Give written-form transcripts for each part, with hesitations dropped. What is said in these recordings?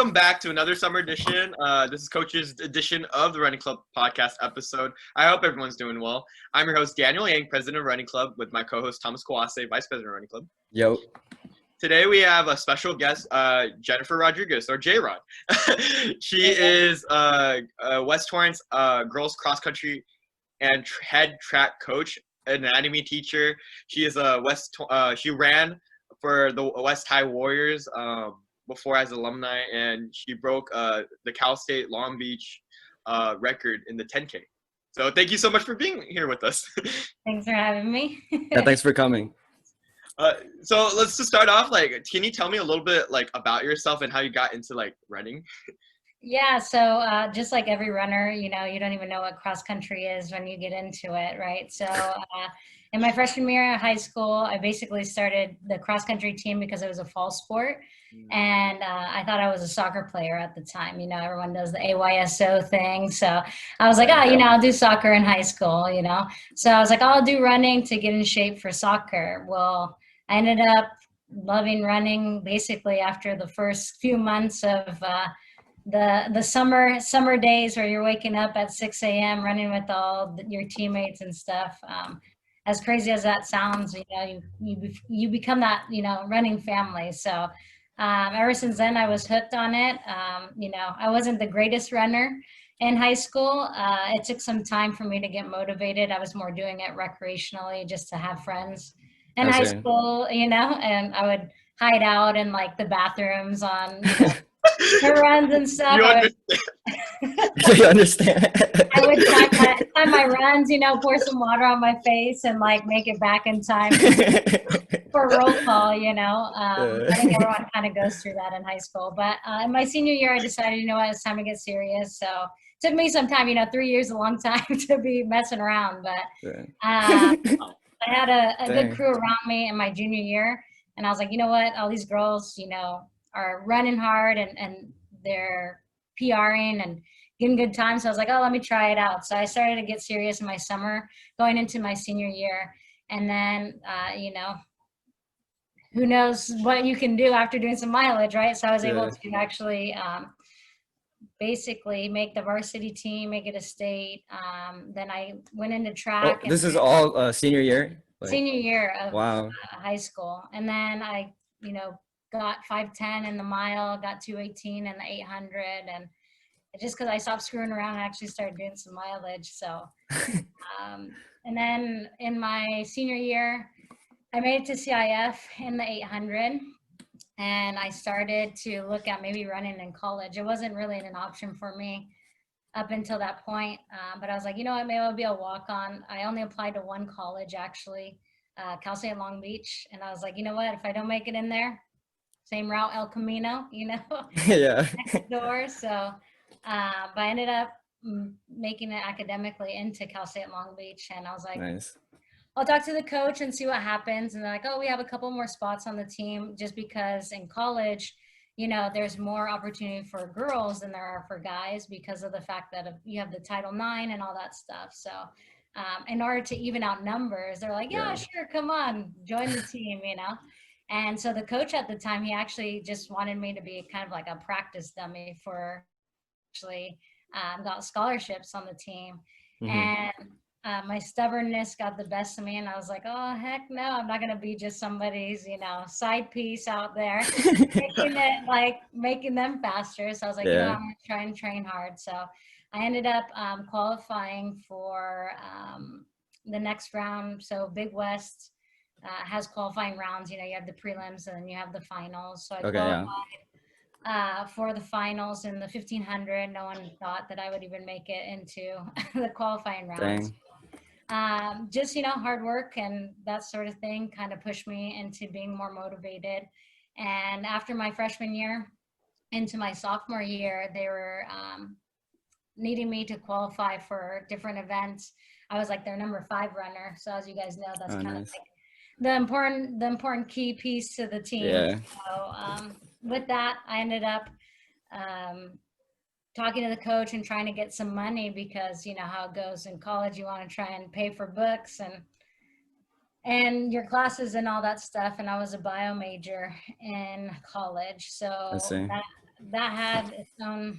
Welcome back to another summer edition. This is Coach's edition of the Running Club podcast episode. I hope everyone's doing well. I'm your host, Daniel Yang, president of Running Club, with my co-host, Thomas Kawase, vice president of Running Club. Yo. Today we have a special guest, Jennifer Rodriguez, or Jrod. She is West Torrance girls cross-country and head track coach, anatomy teacher. She is she ran for the West High Warriors before as alumni, and she broke the Cal State Long Beach record in the 10K. So thank you so much for being here with us. Thanks for having me. Yeah, thanks for coming. So let's just start off. Can you tell me a little bit about yourself and how you got into running? Yeah, so just like every runner, you don't even know what cross country is when you get into it, right? So in my freshman year of high school, I basically started the cross country team because it was a fall sport. And I thought I was a soccer player at the time. Everyone does the AYSO thing. So I was like, I'll do soccer in high school, So I was like, I'll do running to get in shape for soccer. Well, I ended up loving running basically after the first few months of the summer days where you're waking up at 6 a.m. running with all your teammates and stuff. As crazy as that sounds, you become that, running family. So ever since then, I was hooked on it. I wasn't the greatest runner in high school. It took some time for me to get motivated. I was more doing it recreationally just to have friends in high school, and I would hide out in the bathrooms on her runs and stuff. You understand? I would time my runs, pour some water on my face and make it back in time for roll call, I think everyone kind of goes through that in high school. But in my senior year, I decided, it's time to get serious. So it took me some time, 3 years is a long time to be messing around. But I had a good crew around me in my junior year. And I was like, you know what, all these girls, are running hard and they're PRing and getting good time. So I was like, let me try it out. So I started to get serious in my summer going into my senior year. And then, who knows what you can do after doing some mileage, right? So I was able to actually basically make the varsity team, make it a state. Then I went into track. This is all senior year? Senior year of high school. And then I, got 5'10" in the mile, got 218 in the 800. And just because I stopped screwing around, I actually started doing some mileage. So, and then in my senior year, I made it to CIF in the 800. And I started to look at maybe running in college. It wasn't really an option for me up until that point. But I was like, maybe I'll be a walk-on. I only applied to one college, actually, Cal State Long Beach. And I was like, you know what, if I don't make it in there, same route, El Camino, next door. So, but I ended up making it academically into Cal State Long Beach. And I was like, nice. I'll talk to the coach and see what happens. And they're like, we have a couple more spots on the team, just because in college, there's more opportunity for girls than there are for guys because of the fact that you have the Title IX and all that stuff. So in order to even out numbers, they're like, sure, come on, join the team, And so the coach at the time, he actually just wanted me to be kind of like a practice dummy for actually got scholarships on the team. And my stubbornness got the best of me, and I was like, oh, heck no, I'm not going to be just somebody's, side piece out there, making them faster. So I was like, I'm going to try and train hard. So I ended up qualifying for the next round. So Big West has qualifying rounds. You have the prelims and then you have the finals. So I qualified for the finals in the 1500. No one thought that I would even make it into the qualifying rounds. Just, hard work and that sort of thing kind of pushed me into being more motivated. And after my freshman year into my sophomore year, they were needing me to qualify for different events. I was like their number 5 runner. So as you guys know, that's kind of like the important key piece to the team. Yeah. So with that, I ended up talking to the coach and trying to get some money because you know how it goes in college. You want to try and pay for books and your classes and all that stuff. And I was a bio major in college. So that had its own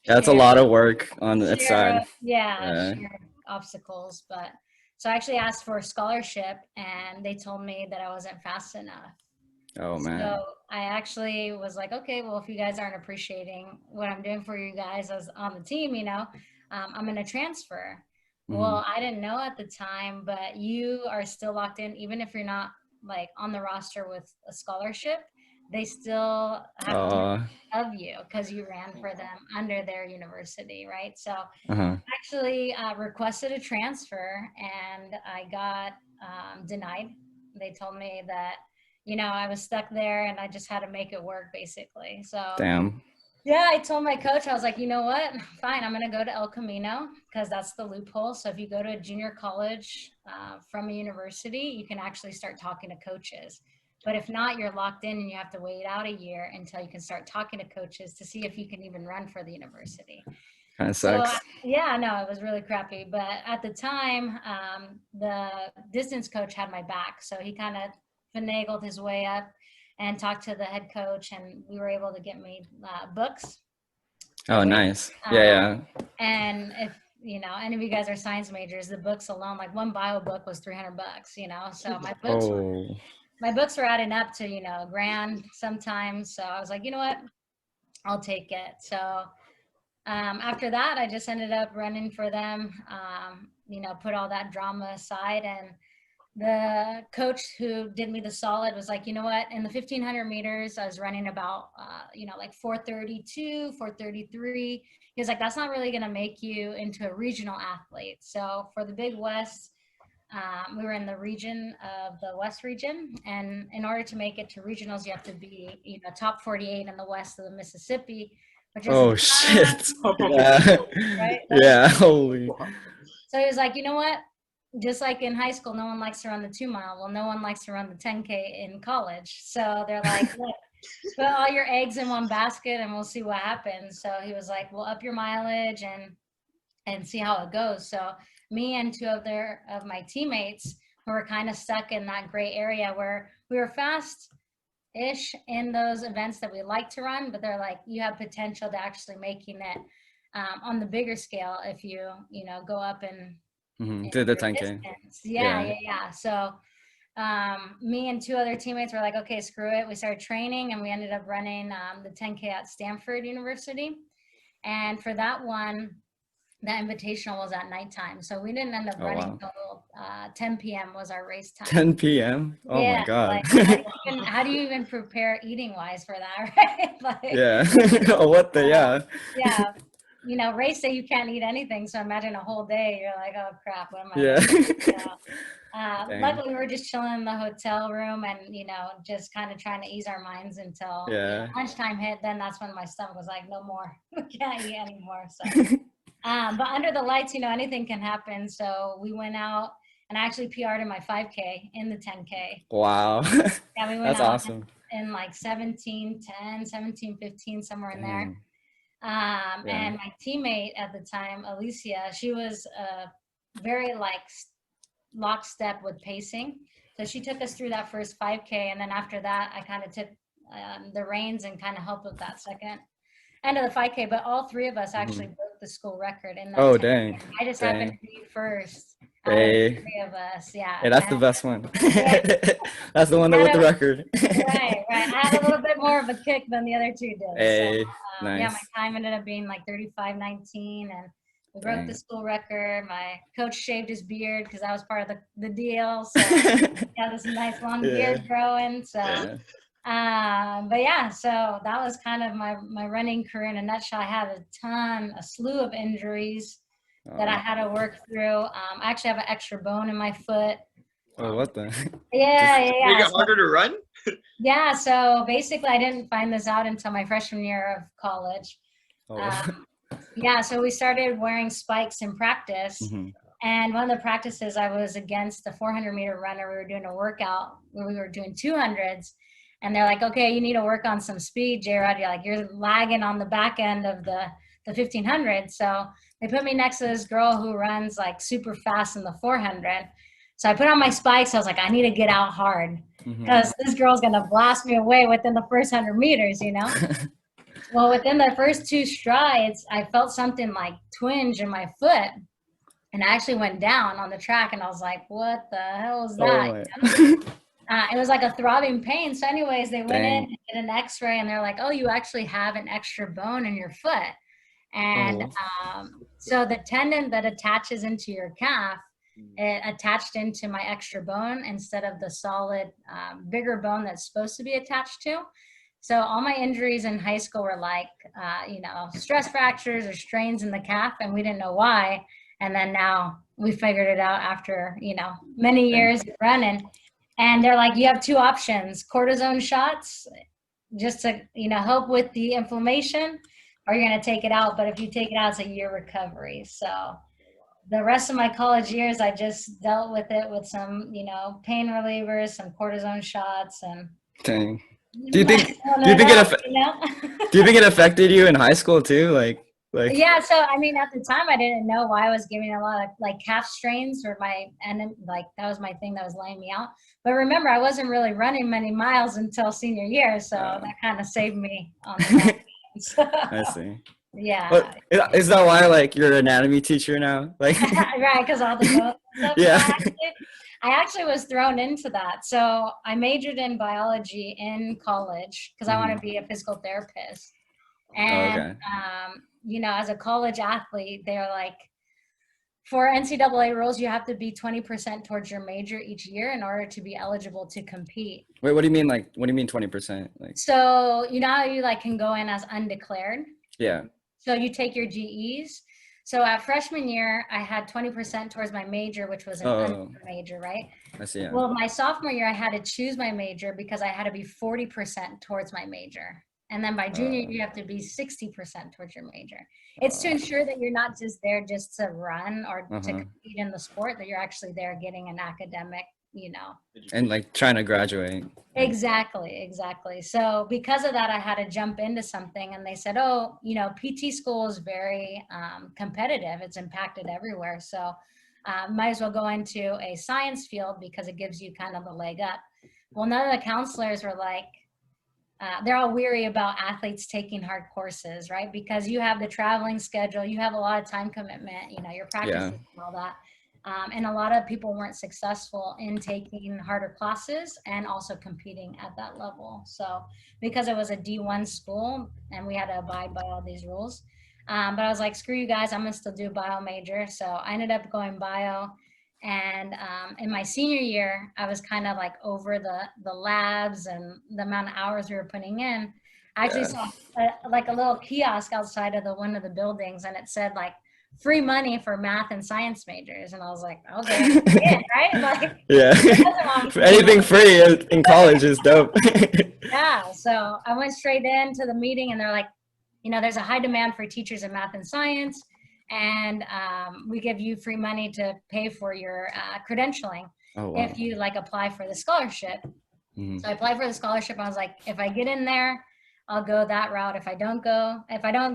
That's a share, lot of work on its share side. of, yeah, Yeah. share of obstacles. But so I actually asked for a scholarship, and they told me that I wasn't fast enough. Oh man. So I actually was like, okay, well, if you guys aren't appreciating what I'm doing for you guys as on the team, I'm going to transfer. Mhm. Well, I didn't know at the time, but you are still locked in, even if you're not like on the roster with a scholarship, they still have to Uh. of you because you ran for them under their university, right? So Uh-huh. actually requested a transfer, and I got denied. They told me that, I was stuck there and I just had to make it work basically. So Damn. yeah, I told my coach, I was like, you know what? Fine, I'm going to go to El Camino because that's the loophole. So if you go to a junior college from a university, you can actually start talking to coaches. But if not, you're locked in and you have to wait out a year until you can start talking to coaches to see if you can even run for the university. Kind of So sucks. yeah, no, it was really crappy. But at the time, the distance coach had my back, so he kind of finagled his way up and talked to the head coach, and we were able to get me books. Oh, At least. nice. Yeah. And if any of you guys are science majors, the books alone, like one bio book was $300. So Oh. my books were adding up to a grand sometimes. So I was like, you know what, I'll take it. So after that, I just ended up running for them, put all that drama aside. And the coach who did me the solid was like, you know what, in the 1500 meters, I was running about, like 432, 433. He was like, that's not really going to make you into a regional athlete. So for the Big West, we were in the region of the West region. And in order to make it to regionals, you have to be, top 48 in the West of the Mississippi, which is Oh shit. Yeah. right? Yeah. Holy. So he was like, you know what? Just like in high school, no one likes to run the 2 mile. Well, no one likes to run the 10K in college. So they're like, look, put all your eggs in one basket and we'll see what happens. So he was like, well, up your mileage and see how it goes. So me and two of my teammates who were kind of stuck in that gray area where we were fast ish in those events that we like to run, but they're like, you have potential to actually making it on the bigger scale if you go up and To the your 10K. distance. Yeah. Yeah. So me and two other teammates were like, okay, screw it. We started training and we ended up running the 10K at Stanford University. And for that one, the invitational was at nighttime. So we didn't end up Oh running wow. till 10 p.m. was our race time. 10 p.m. Oh my Yeah, god. like how do you even prepare eating wise for that, right? Like, Yeah. Oh, what the yeah. yeah, race day you can't eat anything. So imagine a whole day. You're like, oh crap, what am I Yeah. gonna do? So, Dang. luckily we were just chilling in the hotel room and just kind of trying to ease our minds until Yeah. lunchtime hit. Then that's when my stomach was like, no more, we can't eat anymore. So, but under the lights, anything can happen. So we went out and I actually PR'd in my 5K in the 10K. Wow. Yeah, we went That's out awesome. in like 17:10, 17:15, somewhere in there. Dang. And my teammate at the time, Alicia, she was very like lockstep with pacing. So she took us through that first 5K. And then after that, I kind of took the reins and kind of helped with that second end of the 5K. But all three of us actually broke the school record in that Oh 10K. dang. I just happened to be first out of the Hey. three of us. Yeah. Hey, that's the best one. Yeah. That's the one that with the record. Right. I had a little bit more of a kick than the other two did. Hey, So, nice. yeah, my time ended up being like 35:19, and we broke the school record. My coach shaved his beard because that was part of the deal. So got this nice long beard growing. So, but yeah, so that was kind of my running career in a nutshell. I had a slew of injuries that I had to work through. I actually have an extra bone in my foot. Oh, what the? Yeah. Make it harder to run? Yeah, so basically I didn't find this out until my freshman year of college. Yeah, so we started wearing spikes in practice. And one of the practices I was against a 400-meter runner. We were doing a workout where we were doing 200s. And they're like, okay, you need to work on some speed, Jrod. You're lagging on the back end of the 1500. So they put me next to this girl who runs like super fast in the 400. So I put on my spikes. I was like, I need to get out hard because this girl's going to blast me away within the first 100 meters, Well, within the first 2 strides, I felt something like twinge in my foot. And I actually went down on the track and I was like, what the hell is Oh that? my. It was like a throbbing pain. So anyways, they went in Dang. and did an x-ray and they're like, oh, you actually have an extra bone in your foot. And Oh. so the tendon that attaches into your calf, it attached into my extra bone instead of the solid, bigger bone that's supposed to be attached to. So all my injuries in high school were like, stress fractures or strains in the calf, and we didn't know why. And then now we figured it out after, many years of running. And they're like, you have 2 options: cortisone shots, just to, help with the inflammation, or you're going to take it out. But if you take it out, it's a year recovery. So the rest of my college years, I just dealt with it with some, pain relievers, some cortisone shots, and Dang. Do you think it affected you in high school too? Like Yeah, so I mean, at the time I didn't know why I was giving a lot of like calf strains, or like that was my thing that was laying me out. But remember, I wasn't really running many miles until senior year, so that kind of saved me on the I see. Yeah. But is that why like you're an anatomy teacher now? Like right, because all the bones and stuff. Yeah. I actually was thrown into that. So I majored in biology in college because I want to be a physical therapist. And as a college athlete, they're like, for NCAA rules, you have to be 20% towards your major each year in order to be eligible to compete. Wait, what do you mean? Like, what do you mean 20%? Like, so how you like can go in as undeclared? Yeah. So you take your GEs. So at freshman year, I had 20% towards my major, which was an undeclared major, right? I see. Yeah. Well, my sophomore year, I had to choose my major because I had to be 40% towards my major. And then by junior, you have to be 60% towards your major. It's to ensure that you're not just there just to run or to compete in the sport, that you're actually there getting an academic, And like trying to graduate. Exactly. So because of that, I had to jump into something, and they said, oh, PT school is very competitive. It's impacted everywhere. So might as well go into a science field because it gives you kind of the leg up. Well, none of the counselors were like, they're all weary about athletes taking hard courses, right? Because you have the traveling schedule, you have a lot of time commitment, you're practicing and all that. And a lot of people weren't successful in taking harder classes and also competing at that level. So because it was a D1 school and we had to abide by all these rules, but I was like, screw you guys, I'm gonna still do bio major. So I ended up going bio. And in my senior year, I was kind of like over the labs and the amount of hours we were putting in. I actually saw like a little kiosk outside of one of the buildings, and it said like free money for math and science majors. And I was like, okay, right? Like, anything free in college is dope. Yeah, so I went straight into the meeting, and they're like, there's a high demand for teachers in math and science, and we give you free money to pay for your credentialing if you like apply for the scholarship. So I applied for the scholarship. I was like, if I get in there, I'll go that route. If I don't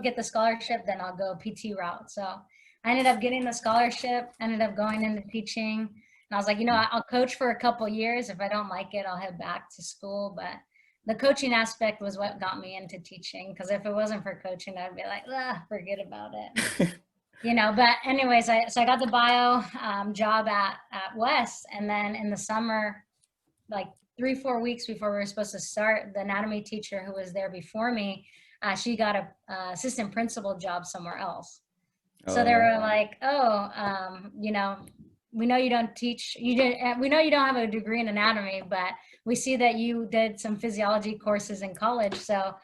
get the scholarship, then I'll go PT route. So I ended up getting the scholarship, ended up going into teaching. And I was like, I'll coach for a couple years. If I don't like it, I'll head back to school. But the coaching aspect was what got me into teaching. Because if it wasn't for coaching, I'd be like, forget about it. But anyways, I got the bio job at West. And then in the summer, like 3-4 weeks before we were supposed to start, the anatomy teacher who was there before me, she got a assistant principal job somewhere else. So they were like, we know you don't teach, we know you don't have a degree in anatomy, but we see that you did some physiology courses in college. So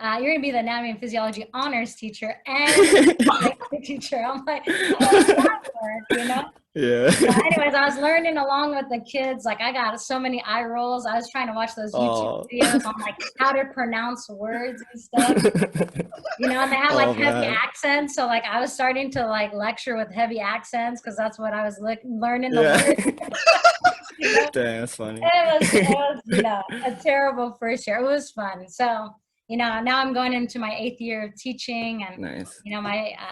you're going to be the anatomy and physiology honors teacher and teacher. I'm like, that work, Yeah. So anyways, I was learning along with the kids. Like, I got so many eye rolls. I was trying to watch those YouTube videos on like how to pronounce words and stuff. And they had like heavy accents. So like I was starting to like lecture with heavy accents because that's what I was learning the words. Damn, that's funny. It was a terrible first year. It was fun. So now I'm going into my 8th year of teaching and, my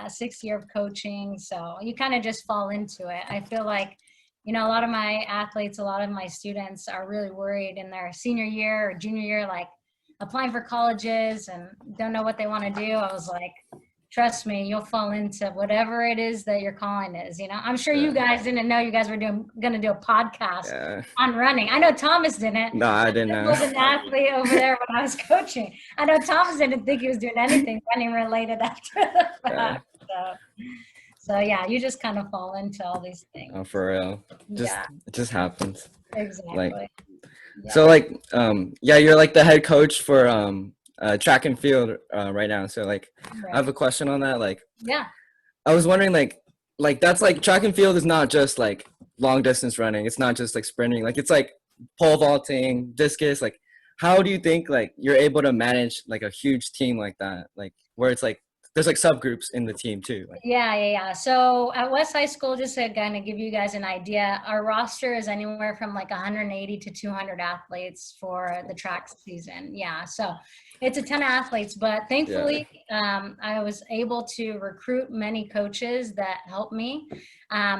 6th year of coaching. So you kind of just fall into it. I feel like, a lot of my athletes, a lot of my students are really worried in their senior year or junior year, like, applying for colleges and don't know what they want to do, I was like, trust me, you'll fall into whatever it is that your calling is. I'm sure you guys didn't know you guys were going to do a podcast on running. I know Thomas didn't. No, I didn't know. I was an athlete over there when I was coaching. I know Thomas didn't think he was doing anything running related after the fact. So yeah, you just kind of fall into all these things. Oh, for real. It just happens. Exactly. So like, you're like the head coach for track and field right now. So like, I have a question on that. Like, I was wondering like that's like track and field is not just like long distance running. It's not just like sprinting. Like it's like pole vaulting, discus. Like, how do you think like you're able to manage like a huge team like that? Like where it's like there's like subgroups in the team too. Like. Yeah. So at West High School, just to kind of give you guys an idea, our roster is anywhere from like 180 to 200 athletes for the track season. Yeah. So it's a ton of athletes, but thankfully I was able to recruit many coaches that help me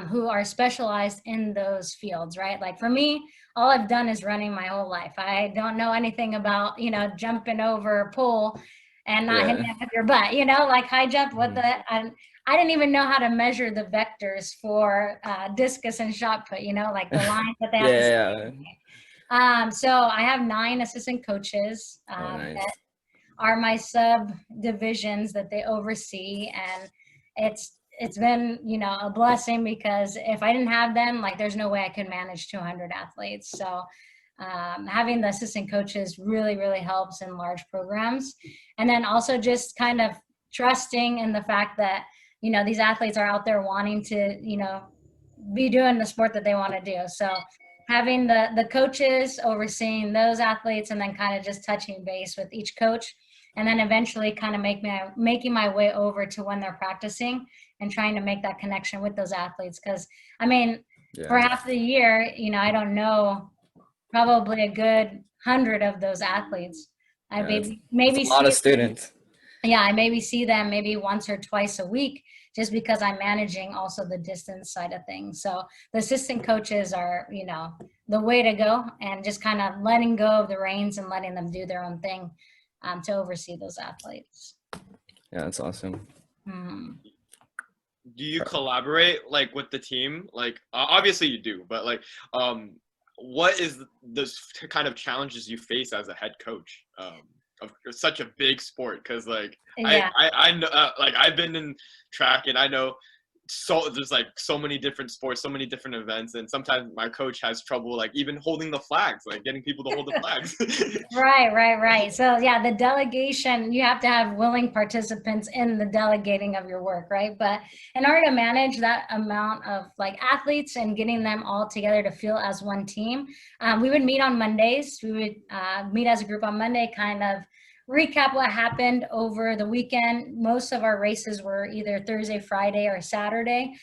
who are specialized in those fields, right? Like for me, all I've done is running my whole life. I don't know anything about, jumping over a pole and not hitting it with your butt, like high jump, I didn't even know how to measure the vectors for discus and shot put, like the lines that they have to so I have 9 assistant coaches that are my subdivisions that they oversee. And it's been, a blessing because if I didn't have them, like there's no way I could manage 200 athletes. So having the assistant coaches really, really helps in large programs. And then also just kind of trusting in the fact that, these athletes are out there wanting to, be doing the sport that they want to do. So having the coaches overseeing those athletes and then kind of just touching base with each coach and then eventually kind of making my way over to when they're practicing and trying to make that connection with those athletes. Because, for half the year, I don't know probably a good 100 of those athletes. I maybe a lot of students. I maybe see them maybe once or twice a week just because I'm managing also the distance side of things. So the assistant coaches are, the way to go and just kind of letting go of the reins and letting them do their own thing to oversee those athletes. Yeah, that's awesome. Do you collaborate like with the team? Like obviously you do, but like what is the kind of challenges you face as a head coach of such a big sport? Because like I know like I've been in track and I know there's like so many different sports, so many different events, and sometimes my coach has trouble like even holding the flags, like getting people to hold the flags. Right. So yeah, the delegation, you have to have willing participants in the delegating of your work, right? But in order to manage that amount of like athletes and getting them all together to feel as one team, we would meet on Mondays. We would meet as a group on Monday, kind of recap what happened over the weekend. Most of our races were either Thursday, Friday, or Saturday.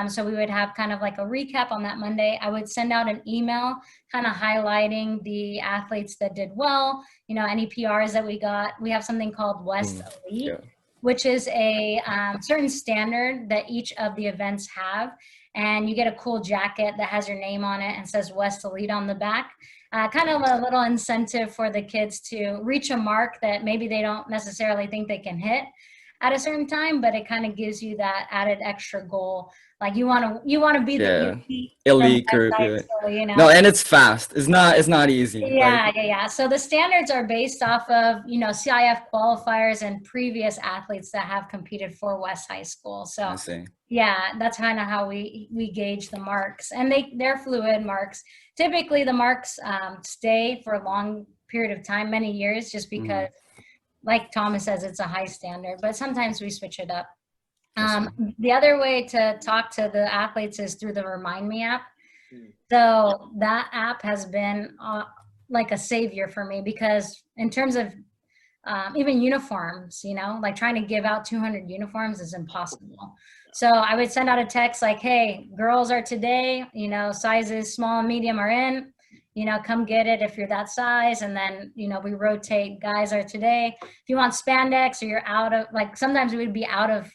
So we would have kind of like a recap on that Monday. I would send out an email kind of highlighting the athletes that did well, any PRs that we got. We have something called West Elite, which is a certain standard that each of the events have. And you get a cool jacket that has your name on it and says West Elite on the back. Kind of a little incentive for the kids to reach a mark that maybe they don't necessarily think they can hit at a certain time, but it kind of gives you that added extra goal. Like you want to be the elite group. No, and it's fast. It's not easy. Yeah. So the standards are based off of, CIF qualifiers and previous athletes that have competed for West High School. So I see. Yeah, that's kind of how we gauge the marks, and they're fluid marks. Typically the marks stay for a long period of time, many years, just because like Thomas says, it's a high standard, but sometimes we switch it up. The other way to talk to the athletes is through the Remind Me app. So that app has been like a savior for me, because in terms of even uniforms, like trying to give out 200 uniforms is impossible. So I would send out a text like, hey, girls are today, sizes small and medium are in, come get it if you're that size. And then, we rotate, guys are today. If you want spandex or you're out of, like, sometimes we would be out of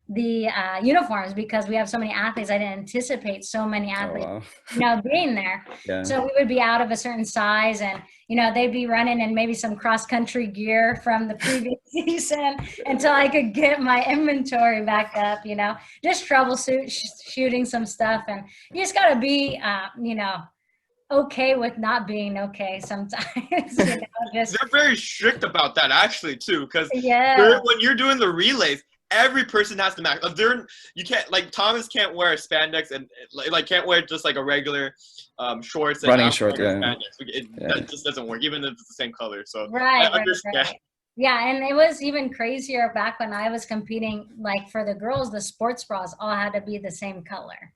the uniforms because we have so many athletes. I didn't anticipate so many athletes, wow. Being there. Yeah. So we would be out of a certain size, and they'd be running in maybe some cross country gear from the previous season until I could get my inventory back up. Just shooting some stuff, and you just gotta be, okay with not being okay sometimes. They're very strict about that actually too, because yeah. when you're doing the relays, every person has to match. You can't, like, Thomas can't wear spandex and like can't wear just like a regular shorts and running shorts. Yeah. That just doesn't work, even if it's the same color. So right, I understand. Right. Yeah, and it was even crazier back when I was competing. Like for the girls, the sports bras all had to be the same color.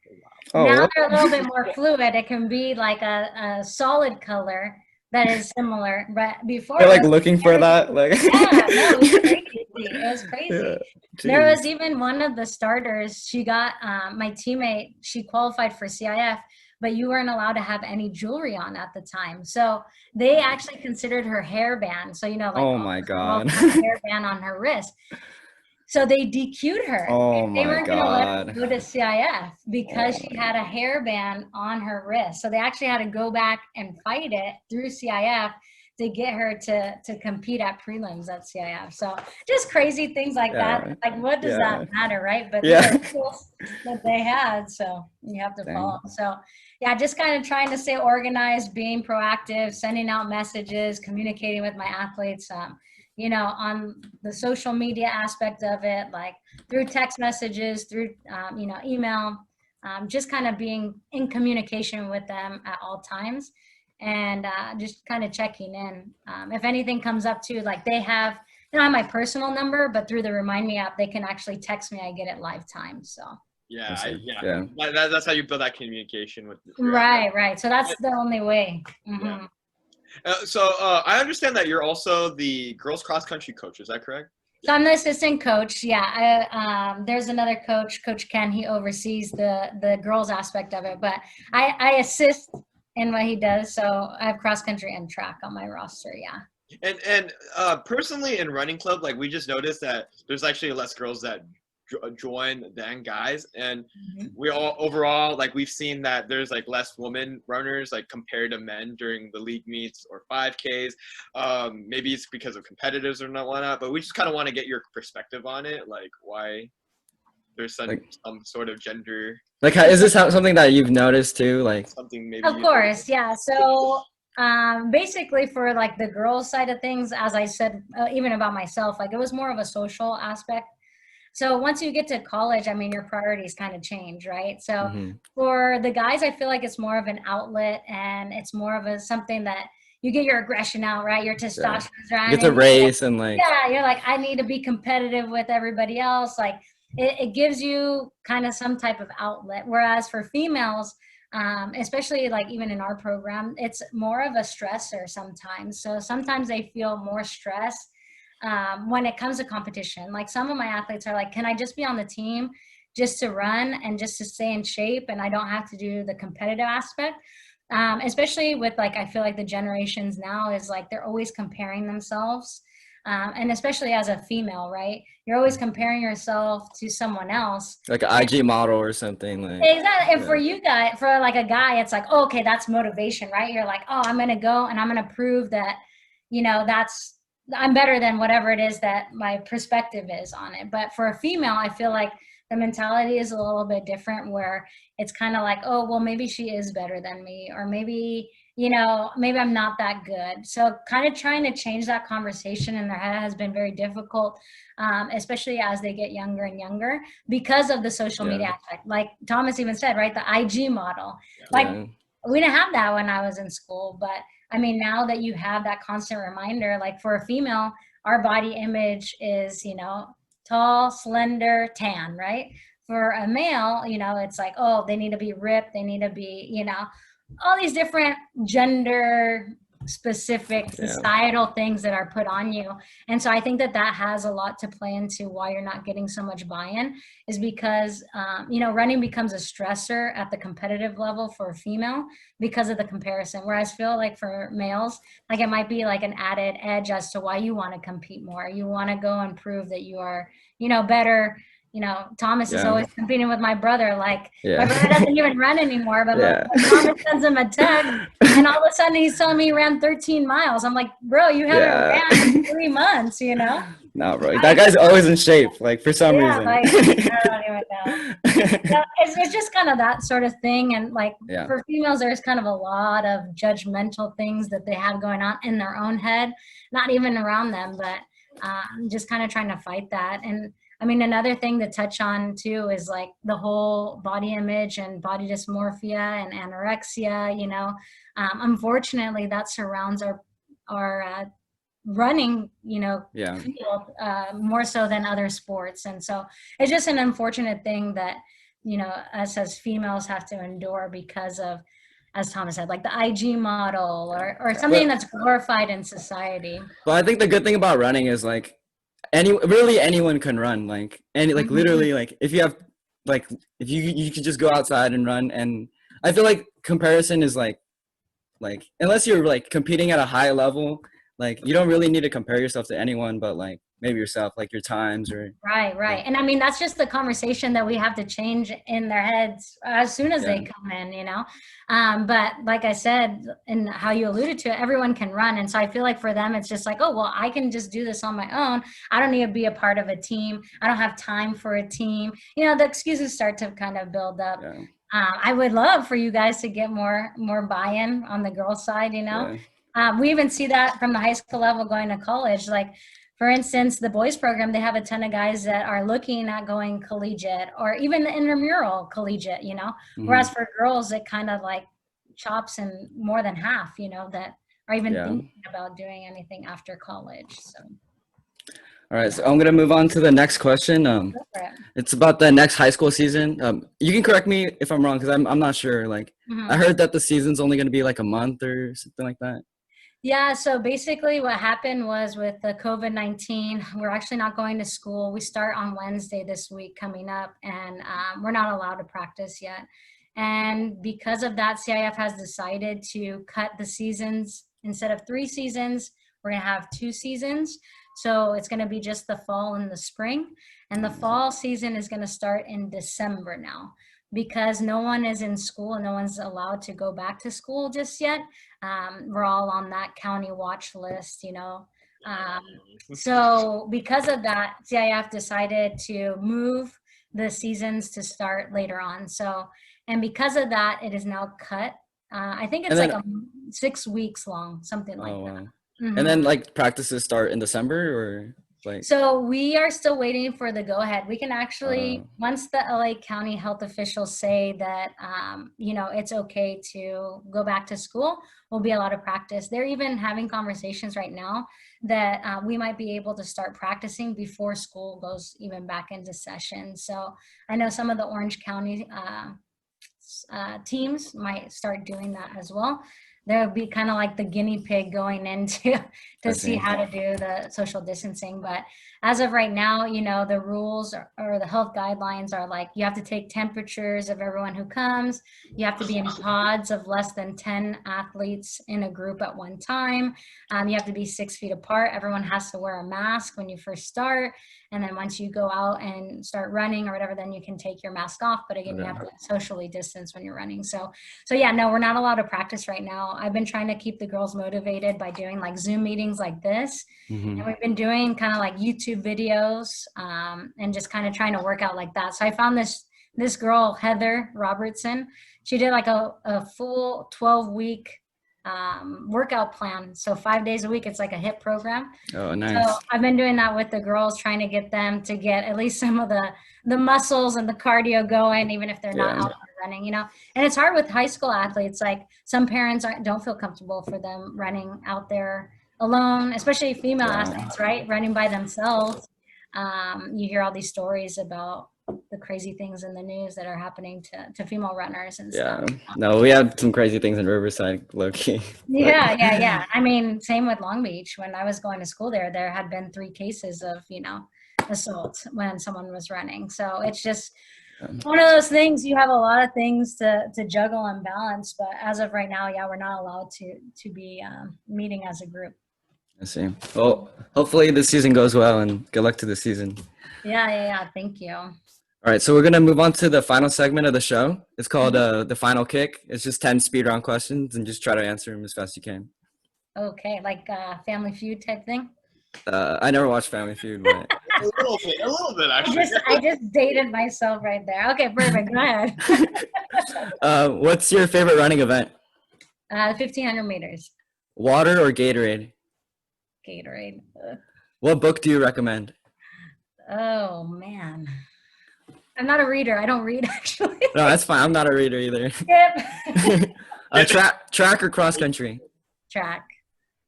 Oh, now they're a little bit more fluid. It can be like a solid color that is similar, but before they're like looking for that. Like yeah, no, it was crazy. It was crazy. Yeah, there was even one of the starters. She got my teammate. She qualified for CIF, but you weren't allowed to have any jewelry on at the time. So they actually considered her hairband. So oh my god, hairband on her wrist. So they DQ'd her. Oh they weren't going to let her god. go to CIF because she had a hairband on her wrist. So they actually had to go back and fight it through CIF to get her to compete at prelims at CIF. So just crazy things like that. Like, what does that matter, right? But these are rules that they had, so you have to follow. So yeah, just kind of trying to stay organized, being proactive, sending out messages, communicating with my athletes. On the social media aspect of it, like through text messages, through, email, just kind of being in communication with them at all times, and just kind of checking in. If anything comes up too, like they have, my personal number, but through the Remind Me app, they can actually text me. I get it live time. So. Yeah. That's how you build that communication with. Right. So that's the only way. Mm-hmm. Yeah. So I understand that you're also the girls cross country coach. Is that correct? So I'm the assistant coach. Yeah. There's another coach, Coach Ken. He oversees the girls aspect of it, but I assist in what he does. So I have cross country and track on my roster. Yeah. And personally in running club, like we just noticed that there's actually less girls that join than guys, and we all overall, like, we've seen that there's like less women runners like compared to men during the league meets or 5Ks. Maybe it's because of competitives or not whatnot, but we just kind of want to get your perspective on it, like why there's some sort of gender, like, is this something that you've noticed too, like something maybe? Of course, yeah. So basically for like the girls side of things, as I said, even about myself, like it was more of a social aspect. So once you get to college, I mean, your priorities kind of change, right? So for the guys, I feel like it's more of an outlet, and it's more of something that you get your aggression out, right? Your testosterone. You get to race and like. Yeah, you're like, I need to be competitive with everybody else. Like it gives you kind of some type of outlet. Whereas for females, especially like even in our program, it's more of a stressor sometimes. So sometimes they feel more stress when it comes to competition. Like some of my athletes are like, can I just be on the team just to run and just to stay in shape, and I don't have to do the competitive aspect? Especially with, like, I feel like the generations now is like they're always comparing themselves, and especially as a female, right? You're always comparing yourself to someone else, like an IG model or something. Like, exactly. And for you guys, for like a guy, it's like, oh, okay, that's motivation, right? You're like, oh, I'm gonna go and I'm gonna prove that, I'm better than whatever it is that my perspective is on it. But for a female, I feel like the mentality is a little bit different, where it's kind of like, oh, well, maybe she is better than me, or maybe, maybe I'm not that good. So kind of trying to change that conversation in their head has been very difficult, especially as they get younger and younger, because of the social media aspect. Like Thomas even said, right, the IG model. Like we didn't have that when I was in school, but I mean, now that you have that constant reminder, like for a female, our body image is, tall, slender, tan, right? For a male, it's like, oh, they need to be ripped. They need to be, all these different gender specific societal things that are put on you. And so I think that has a lot to play into why you're not getting so much buy-in, is because, running becomes a stressor at the competitive level for a female because of the comparison. Whereas I feel like for males, like it might be like an added edge as to why you want to compete more. You want to go and prove that you are, better, you know, Thomas is Yeah. always competing with my brother. Like Yeah. my brother doesn't even run anymore, but Yeah. Thomas sends him a text, and all of a sudden he's telling me he ran 13 miles. I'm like, bro, you haven't Yeah. ran in 3 months, you know? No, bro. That guy's always in shape, like for some reason. Like, I don't even know. Yeah, it's just kind of that sort of thing. And like Yeah. for females, there's kind of a lot of judgmental things that they have going on in their own head, not even around them, but just kind of trying to fight that. And I mean, another thing to touch on too is like the whole body image and body dysmorphia and anorexia, you know. Unfortunately, that surrounds our running, you know, Yeah. field more so than other sports. And so it's just an unfortunate thing that, you know, us as females have to endure because of, as Thomas said, like the IG model or something that's glorified in society. Well, I think the good thing about running is like really anyone can run, like literally, like if you have like if you can just go outside and run. And I feel like comparison is like unless you're like competing at a high level, like you don't really need to compare yourself to anyone but like maybe yourself, like your times or right. And I mean, that's just the conversation that we have to change in their heads as soon as they come in, you know. But like I said, and how you alluded to it, everyone can run. And so I feel like for them, it's just like, oh, well, I can just do this on my own. I don't need to be a part of a team. I don't have time for a team. You know, the excuses start to kind of build up. I would love for you guys to get more buy-in on the girls' side, you know. We even see that from the high school level going to college. Like, for instance, the boys program, they have a ton of guys that are looking at going collegiate or even the intramural collegiate, you know. Whereas for girls, it kind of like chops in more than half, you know, that are even thinking about doing anything after college. So. All right, so I'm gonna move on to the next question. It's about the next high school season. You can correct me if I'm wrong because I'm not sure. Like, I heard that the season's only gonna be like a month or something like that. Yeah, so basically what happened was with the COVID-19, we're actually not going to school. We start on Wednesday this week coming up, and we're not allowed to practice yet. And because of that, CIF has decided to cut the seasons. Instead of 3 seasons, we're gonna have 2 seasons. So it's gonna be just the fall and the spring. And the fall season is gonna start in December now, because no one is in school and no one's allowed to go back to school just yet. We're all on that county watch list, you know. So because of that, CIF decided to move the seasons to start later on. So, and because of that, it is now cut. I think it's like 6 weeks long, something like that. And then like practices start in December or like? So we are still waiting for the go ahead. We can actually, once the LA County health officials say that, you know, it's okay to go back to school, will be a lot of practice. They're even having conversations right now that we might be able to start practicing before school goes even back into session. So I know some of the Orange County teams might start doing that as well. There'll be kind of like the guinea pig going into to see how to do the social distancing. But as of right now, you know, the rules or the health guidelines are like, you have to take temperatures of everyone who comes. You have to be in pods of less than 10 athletes in a group at one time. You have to be 6 feet apart. Everyone has to wear a mask when you first start. And then once you go out and start running or whatever, then you can take your mask off. But again, you have to socially distance when you're running. So yeah, no, we're not allowed to practice right now. I've been trying to keep the girls motivated by doing like Zoom meetings like this. And we've been doing kind of like YouTube videos and just kind of trying to work out like that. So I found this girl, Heather Robertson. She did like a full 12-week workout plan. So 5 days a week, it's like a HIIT program. Oh, nice. So I've been doing that with the girls, trying to get them to get at least some of the muscles and the cardio going, even if they're not out there running, you know. And it's hard with high school athletes. Like some parents don't feel comfortable for them running out there alone, especially female athletes, right? Running by themselves. You hear all these stories about the crazy things in the news that are happening to female runners and stuff. No, we have some crazy things in Riverside, low-key. Yeah. I mean, same with Long Beach. When I was going to school there had been 3 cases of, you know, assault when someone was running. So it's just one of those things. You have a lot of things to juggle and balance, but as of right now, we're not allowed to be meeting as a group. I see. Well, hopefully this season goes well, and good luck to the season. Yeah. Thank you. All right, so we're gonna move on to the final segment of the show. It's called the final kick. It's just 10 speed round questions, and just try to answer them as fast as you can. Okay, like Family Feud type thing. I never watched Family Feud, but a little bit actually. I just dated myself right there. Okay, perfect. Go ahead. What's your favorite running event? 1,500 meters. Water or Gatorade? Gatorade. Ugh. What book do you recommend? Oh man, I'm not a reader. I don't read actually. No, that's fine. I'm not a reader either. Yep. Track or cross country? Track.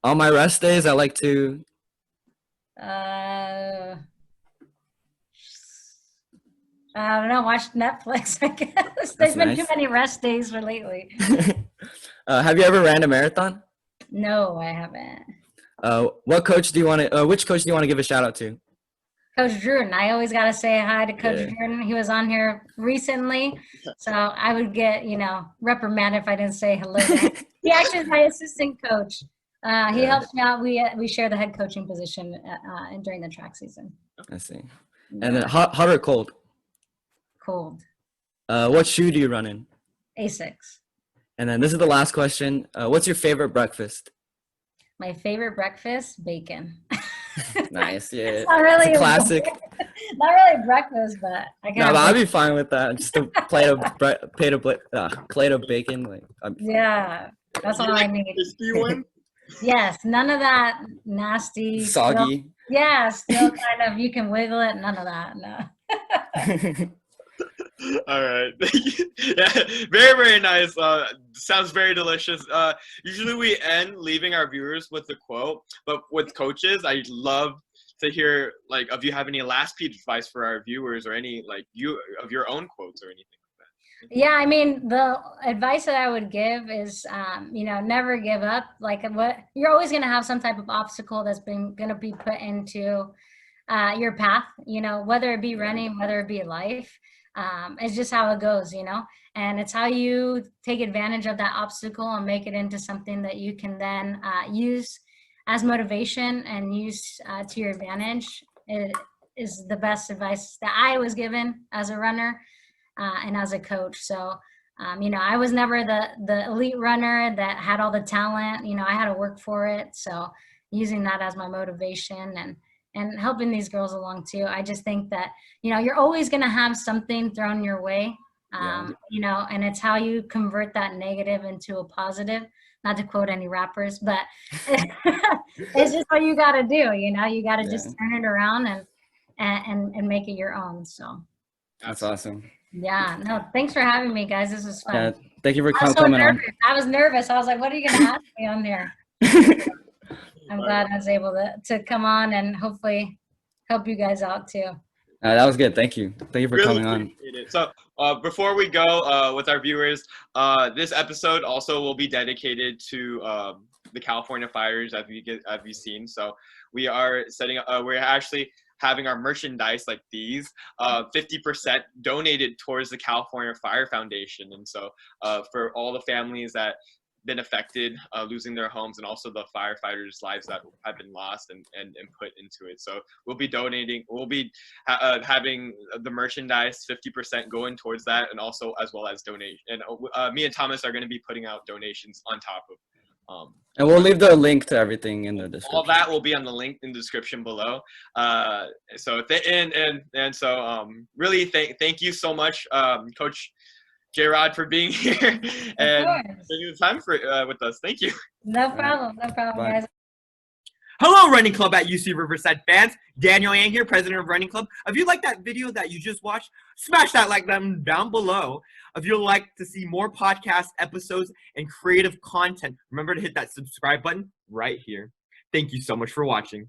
On my rest days, I like to. I don't know. Watch Netflix. I guess there's been too many rest days for lately. Have you ever ran a marathon? No, I haven't. Which coach do you want to give a shout out to? Coach Jrod. I always got to say hi to Coach Jrod. He was on here recently, so I would get, reprimanded if I didn't say hello to him. He actually is my assistant coach. He helps me out. We share the head coaching position during the track season. I see. And then hot or cold? Cold. What shoe do you run in? Asics. And then this is the last question. What's your favorite breakfast? My favorite breakfast, bacon. Nice, yeah. It's not really it's a classic. Not really breakfast, but I can. No, I'd be fine with that. Just a plate of bacon. Yeah, that's all I need. Crispy one? Yes, none of that nasty. Soggy. Still kind of, you can wiggle it. None of that, no. All right. Yeah, very, very nice. Sounds very delicious. Usually we end leaving our viewers with a quote, but with coaches, I love to hear, if you have any last piece of advice for our viewers or any, of your own quotes or anything like that. Yeah, I mean, the advice that I would give is, never give up. You're always going to have some type of obstacle that's going to be put into your path, whether it be running, whether it be life. It's just how it goes, and it's how you take advantage of that obstacle and make it into something that you can then use as motivation and use to your advantage. It is the best advice that I was given as a runner and as a coach. So, I was never the elite runner that had all the talent. I had to work for it. So using that as my motivation and helping these girls along too. I just think that, you're always going to have something thrown your way, and it's how you convert that negative into a positive, not to quote any rappers, but it's just what you got to do. You got to just turn it around and make it your own. So that's awesome. Yeah, no, thanks for having me, guys. This was fun. Thank you for coming on. I was nervous. I was like, what are you going to ask me on there? I'm glad I was able to come on and hopefully help you guys out too. That was good. Thank you. Thank you for coming on. So before we go with our viewers, this episode also will be dedicated to the California fires, as you've seen. So we are we're actually having our merchandise like these, 50% donated towards the California Fire Foundation. And so for all the families that been affected, losing their homes, and also the firefighters' lives that have been lost and put into it. So we'll be donating, we'll be having the merchandise, 50% going towards that, and also as well as donation. And me and Thomas are going to be putting out donations on top of. And we'll leave the link to everything in the description. All that will be on the link in the description below. So really thank you so much, Coach Jrod, for being here and taking the time with us. Thank you. No problem, guys. Hello, Running Club at UC Riverside fans. Daniel Yang here, president of Running Club. If you like that video that you just watched, smash that like button down below. If you'd like to see more podcast episodes and creative content, remember to hit that subscribe button right here. Thank you so much for watching.